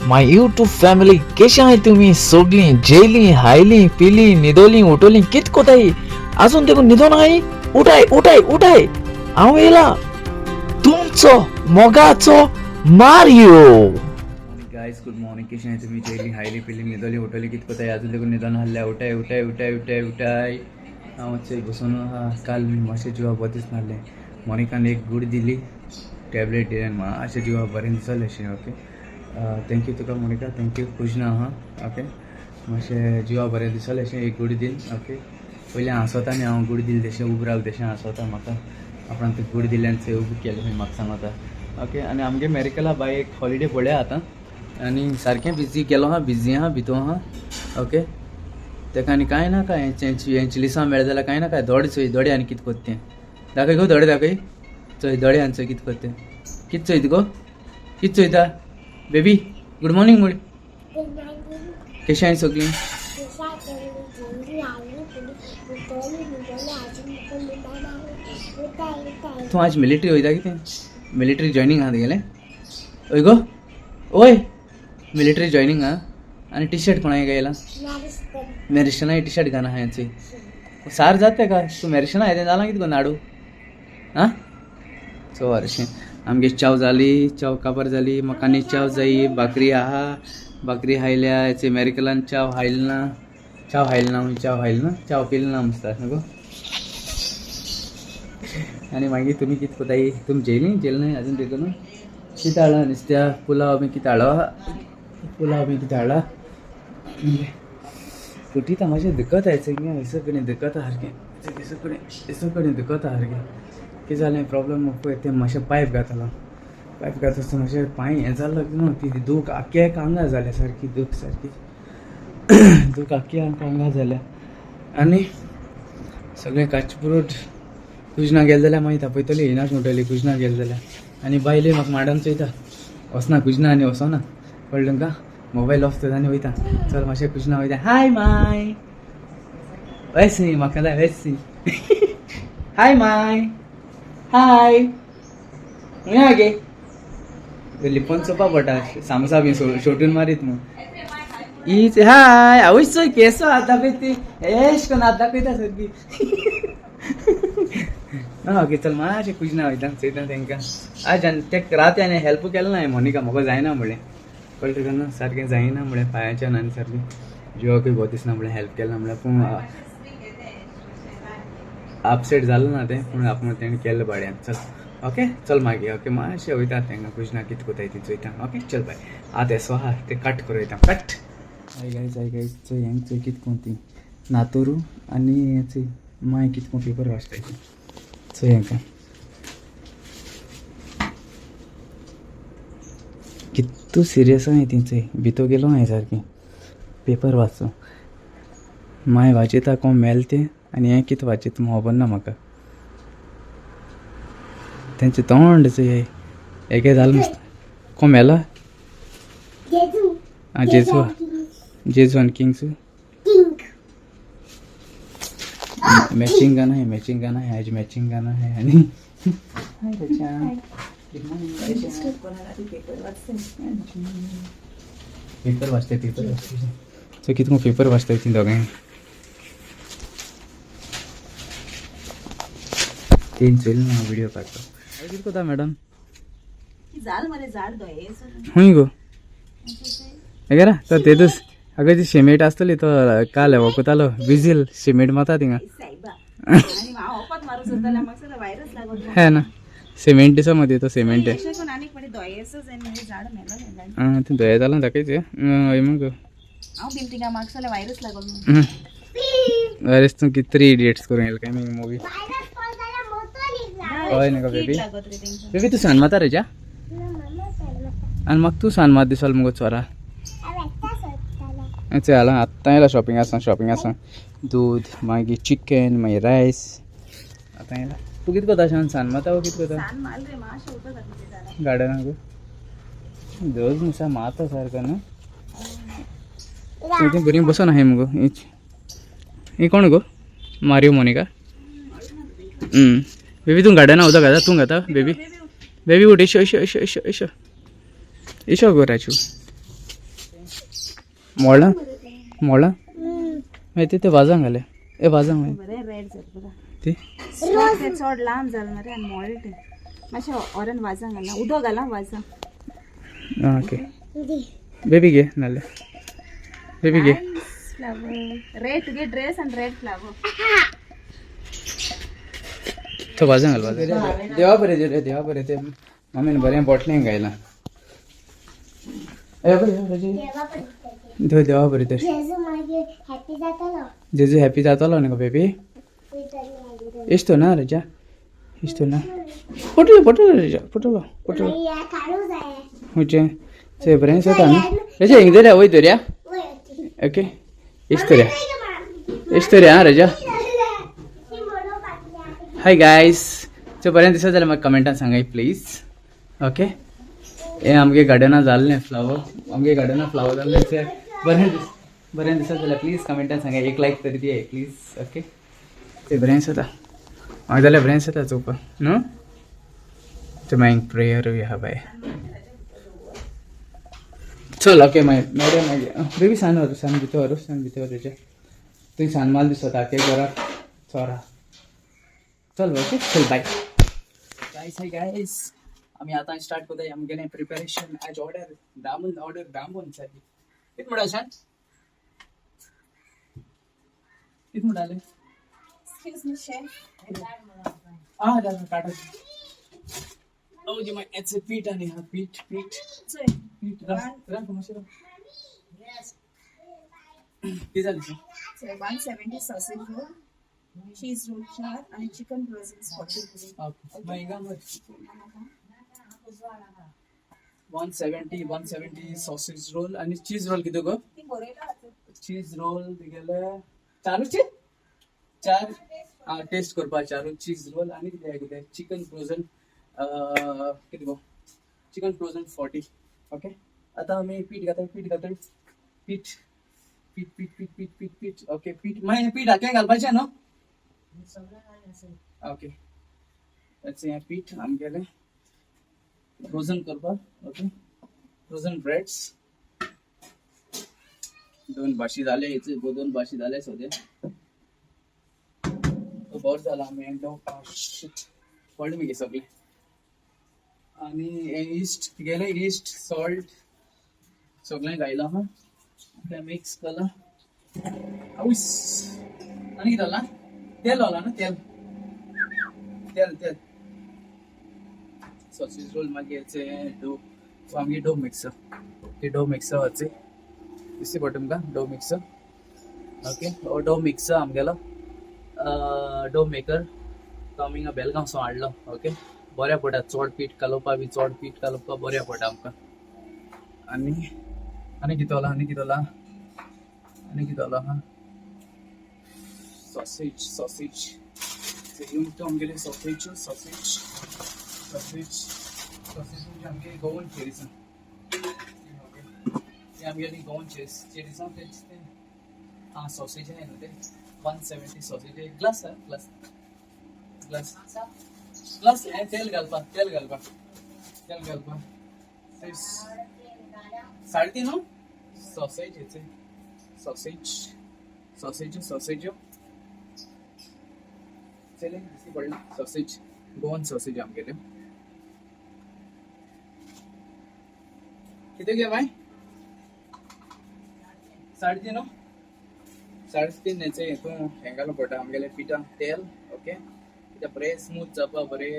माय YouTube family कशा आहे तुम्ही सगळी जेली हायली पिली निदोली उठवली कित कोताई अजून देखून निधन आहे उठाय उठाय उठाय आव येला तुमचं मोगाचं मारियो गाइस गुड मॉर्निंग कशा आहे तुम्ही जेली हायली पिली निदोली उठवली कित कोताई अजून देखून निधन हल्ल्या उठाय उठाय उठाय उठाय उठाय हांव बसून काल मातशें जिवा बरें नासलें मोनिकान एक गुड दिली टॅबलेट दिली आनी मातशें जिवा बरें दिसलें अशें ओके थँक्यू तुका मोनिका थँक्यू खुश ना हां ओके मातशें जिवा बरें दिसलें अशें एक गुड दिल ओके पयलीं हांसोता आनी हांव गुड दिल तशें उबो रावलें तशें हांसोता म्हाका आपणान तें गुड दिलें आनी थंय उबो केलें खंय म्हाका सांगता ओके आनी आमगे मेरिकला बाय एक हॉलिडे पळया आतां आनी सारकें बिजी केलो हा बिजी आहा भितू आहा ओके तेका आनी कांय ना काय हेंची लिसां मेळ जाल्यार कांय ना काय दोडे चोय दोडे आनी कितें कोत्त तें दाखय गो दोडे दाखय चोय दोडे आनी चोय कितें कोत्त तें कितें चोयता गो कितें चोयता बेबी गुड मॉर्निंग म्हूण कशें आहाय सगळीं तूं आज मिलिटरी वयता कितें मिलिटरी जॉयनींग आहा तुगेलें ओय गो ओय मिलिटरी जॉयनींग आहा आनी टी शर्ट कोणाक येयला मॅरिस्टना टी शर्ट घालना हांवें चोय सार जाता का तूं मॅरिस्टना येतें जालां कितें गो नाडू आं चो हरशीं आमगे चाव जाली चाव काबार जाली म्हाका आनी चाव जायी भाकरी आहा भाकरी हायल्या हेचे मॅरिकलान चाव हायल ना चाव हायल ना चाव पिल ना मस्ता न्हू गो आनी मागीर तुमी कितें कोताय तुमी जेल न्हय आजून देखून कितें हाडला नुस्त्या पुलाव बी कितें हाडला कुटीता मातशें दुखत आहे चंगे ऐसो कडेन दुखता सारकें ऐसो कडेन दुखता सारकें कितें जालें प्रॉब्लम पळय तें मातशें पायप घातलो पायप घात आसतना मातशें पांय हें जाल्लो न्हू ती दूख आख्ख्या आंगा जाल्या सारकी दूख सारकी दूख आख्ख्या आंगा जाल्या आनी सगळें काचपुरूट कुजना गेले जाल्यार मागीर तापयतली येनाच म्हणटली कुजना गेले जाल्यार आनी बायले म्हाका माडन चोयता वचना कुजना आनी वचना कळ्ळें तुमकां मोबायल ऑफ करता आनी वयता चल मातशें कुजना वयता हाय माय वयसी म्हाका जाय वयसी हाय माय हाय या गे लिपोन चोपा पडटा सामोसा बी शेवटून मारीत न्हू हीच हाय आवयच चोय केसो हात दाखयती एश कोन्न हात दाखयता सारकी ओके चल मातशें कुजना वयता चोयता तांकां आज आनी तें राती आनी हेल्प केलें ना मोनिका म्हाका जायना म्हणलें कळ्ळें तुका न्हू सारकें जायना म्हणलें पांयाच्यान आनी सारकें जिवाकूय बरें दिसना म्हणलें हेल्प केलें ना म्हणल्यार पूण अपसेट जालें ना तें पूण आपूण तेणें केलें बाड्यान चल ओके चल मागीर ओके मातशें वयता तांकां कुजना कितें कोताय ती चोयता ओके चल बाय आतां येसो आहा तें कट करूं येता कट आय गायज चोय हेंग चोय कितें कोण ती नातोरू आनी हें चोय माय कितें कोण पेपर वाचताय ती चोय हेंकां कितू सिरियस आहे ती चोय भितो गेलो हांवें सारकें पेपर वाचूं माय वाचयता कोण मेल तें आनी हें कितें वाचयता खबर ना म्हाका तेंचें तोंड चोय हें जालें मस्त कोण मेला आं जेजू आनी किंग्स मॅचिंग गाना है आज मॅचिंग गाना है आनी हाय बच्चा पेपर वाचते सो कितें पेपर वाचताय ती दोगांय तीन चोयलें ना विडियो काडटा कितें कोता मॅडम हूंय गो हेगेरा तो तेदूस अगं ती सिमेंट आसतली तो काल हो कोतालो विजील सिमेंट माता थिंगा है ना सिमेंट दिसा मदीं तो सिमेंट आं तें दोया जालां दाखयचें हय मग वायरस तूं कितें 3 इडियट्स करूं येयला काय मग मुवी हय न्ही गो बेबी तूं सान माता रेजा आनी म्हाका तूं सान मात दिसलो मुगो चोरा चल हांव आत्तां येयला शॉपिंग आसा दूद मागीर चिकन मागीर रायस आतां येयला तूं कितें कोता सान माता कितें कोता गार्डनाक दोज नुसा माता सारको न्हू ती बरी बसून आहाय मुगो ही कोण गो मारियो मोनिका बेबी तूं गार्डना उदक घाता तूं घाता बेबी उठ इशो गो राजू मोळा मोळा माहिती ते वाजांग आले ए वाजांग माहिती बरें रेड जाता बघा ती ते चड लांब जालें मरे आनी मोळे ते मातशें ऑरेंज वाजां घाला उदक घाला वाजां ओके बेबी घे नाले बेबी घे फ्लावर रेड तुगे ड्रेस आनी रेड फ्लावर तो वाजांग घाल वाजांग देवा बरें ते देवा बरें ते मम्मीन बरें बोटलें घायला ए बरें देवा बरें ते जेजू हॅपी जातलो न्ही गो बेबी इस्तो ना रजा इस्तो ना पटलो पटलो रजा पटलो पटलो हुचे से बरें जाता न्ही रजा हिंग दर्या वय दर्या ओके इस्तो रे हा रजा हाय गायस सो बरें दिसत जाल्यार म्हाका कमेंटान सांगाय प्लीज ओके हे आमगे गार्डनां जाल्लें फ्लावर आमगे गार्डनां फ्लावर जाल्लें ते बरें दिसत जाल्यार प्लीज कमेंटान सांगाय एक लायक तरी दिये प्लीज ओके ते बरें जाता म्हाका जाल्यार बरें जाता चोवपाक न्हू ते मागीर प्रेयर बी आहा बाय चल ओके मॅडम बेबी सान भितर तेजे तुवें सान माल दिसता केक बरा चोरा चल ओके चल बाय गाइस हाय गाइस आम्ही आता स्टार्ट करताय आमगेलें प्रिपरेशन आज ऑर्डर दामून सारकी कित म्हणा शांत कित म्हणाले एक्सक्यूज मी शेफ दादा काटा ओ जी माय एच पीठ आणि हा पीठ किती झाली 170 sausage roll, cheese roll 4 आणि chicken brozils 40. महंगा मत 170 सॉसेज रोल आणि चीज रोल किती गो ती बरेला चीज रोल गेले चारूचे चार टेस्ट करपा चारू चीज रोल आणि किती चिकन फ्रोझन किती गो चिकन फ्रोझन 40 ओके आता आम्ही पीठ घालतो पीठ ओके पीठ माय पीठ हाके घालपाचे न्हू ओके त्याचे पीठ आमगेले फ्रोझन करपाक ओके फ्रोझन ब्रेड्स दोन भाशी जाले हेचे दोन भाशी जाले सद्या तो बोर जाला आमी एकदम पडले मी सगळे आणि ईस्ट गेले ईस्ट सॉल्ट सगळें घायला हा ते मिक्स केला आवस आणि किती घाला तेल घाला ना तेल सॉसेज रोल मागीर डो आमगे डो मिक्सर ते डो मिक्सर वाचे दिसते पडटा तुमकां डो मिक्सर ओके हो डो मिक्सर आमगेलो डो मेकर तो आमी हिंगा बेलगांवसो हाडलो ओके बऱ्या पडटा चड पीठ घालपा बी चड पीठ घालपा बऱ्या पडटा आमकां आनी कितें जाला हा सॉसेज तो आमगेले सॉसेज आमगे गोवन चेरीसा ते आमगेली गोवन चेरीसा ते सॉसेज आहे ना ते 170 सॉसेज ग्लास तेल घालपा 3.5 नो सॉसेज चले दिसती पडला सॉसेज गोवन सॉसेज आमगेले किती घे बाय 3.5 नो 3.5 नेचे हितून हेंगालो पडटा आमगेले पिठा तेल ओके कित्या बरें स्मूथ जावपा बरें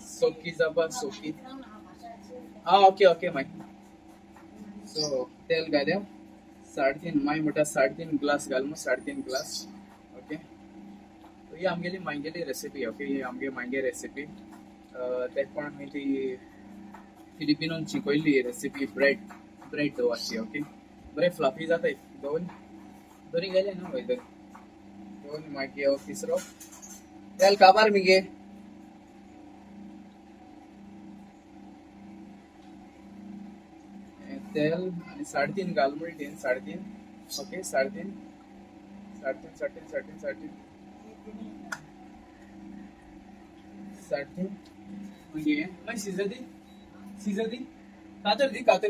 सोकी जावपा सोकी ओके माय सो तेल घाल्या 3.5 माय म्हणटा 3.5 ग्लास घाल मग 3.5 ग्लास ओके ही आमगेली मांगेली रेसिपी ओके ही आमगे मांगे रेसिपी ते पण मी ती फिलिपिनोन शिकयल्ली रेसिपी ब्रेड दोवाची ओके बरें फ्लफी जाताय दोन्ही गेले ना वय दोन मागीर तिसरो तेल काबार मिगे तेल आणि 3.5 घाल म्हणटी 3.5 ओके 3.5 मागीर सीजर दी कातर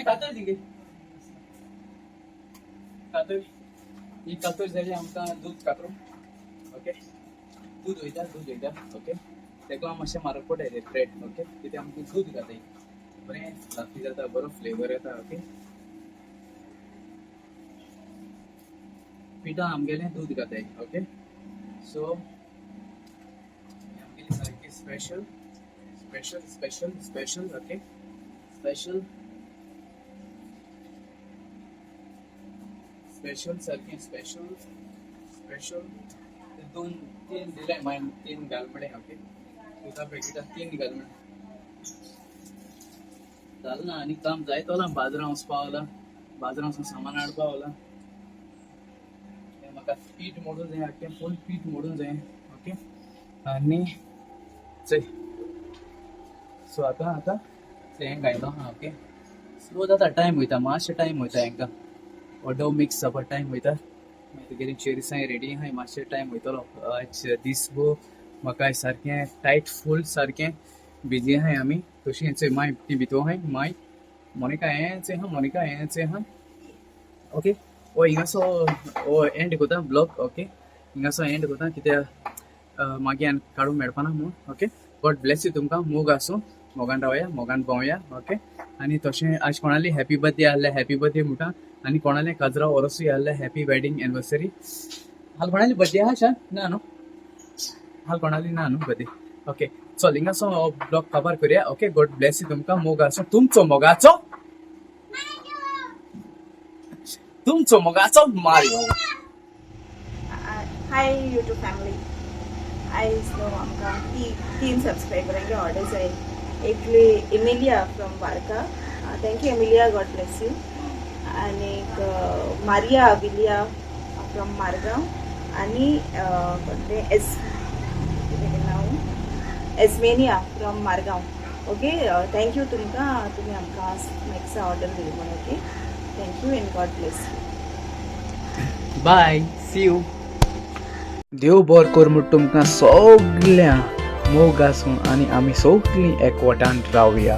माय कातर दिगे कातर ही कातर जाली आमकां दूध कातरो ओके दूध वयता ओके तेका मातशें म्हारग पडटा तें ब्रेड ओके कित्याक आमकां दूध घाताय बरें लागीं जाता बरो फ्लेवर येता ओके पिठा आमगेलें दूध घाताय ओके सो आमगेली सारकी special special special special okay special special सारकें स्पेशल स्पेशल दोन तीन दिले माय तीन घालमडे ओके दुधा पॅकेटां तीन घालमडे जालें ना आनी काम जायत बाजारां वचपा वाला बाजारांसून सामान हाडपा वाला म्हाका पीठ मोडून जाय आख्खें फूल पीठ मोडून जाय ओके आनी चय सो आतां हें घायलो हा ओके स्लो जाता टायम वयता मातशें टायम वयता हेंकां डो मिक्स जावपा टायम वयता तुगेली चेरिसांय रेडी आहाय मातशें टायम वयतलो आज दिसभर म्हाका आयज सारकें टायट फूल सारकें बिजी आहाय आमी तशी हेंचय माय ती भितर आहाय माय मोनिका हेंचय आहा ओके ओ हिंगासो ओ एंड कोता ब्लॉग ओके हिंगासो एंड कोता कित्याक मागीर काडूंक मेळपाना म्हणून ओके गॉड ब्लेस यू तुमकां मोग आसूं मोगान रावया मोगान भोंवया ओके आनी तशें आज कोणाली हॅपी बर्थडे आहले हॅपी बर्थडे म्हणटा आनी कोणाले काजरा ओरसूय आहले हॅपी वेडिंग एनिवर्सरी हाल कोणाली बर्थडे आहा शान ना न्हू हाल कोणाली ना न्हू बर्थडे ओके चल हिंगासो ब्लॉग कवर करुया ओके गॉड ब्लेस यू तुमकां मोग आसूं तुमचो मोगाचो मारियो हाय यूट्यूब फॅमिली आयज न्हू आमकां तीन सबस्क्रायबरांगे ऑर्डर जाय एकली Emilia from Varca thank you Emilia God bless you आनीक मारिया अविलिया फ्रॉम मारगांव आनी एस्मेनिया फ्रॉम मारगांव ओके थँक्यू तुमकां तुमी आमकां नेक्स्ट ऑर्डर दिली म्हणून okay thank you and God bless you bye see you देव बरें कर म्हूण तुमकां सगळ्यां मोग आसूं आनी आमी सगळीं एकवटान रावया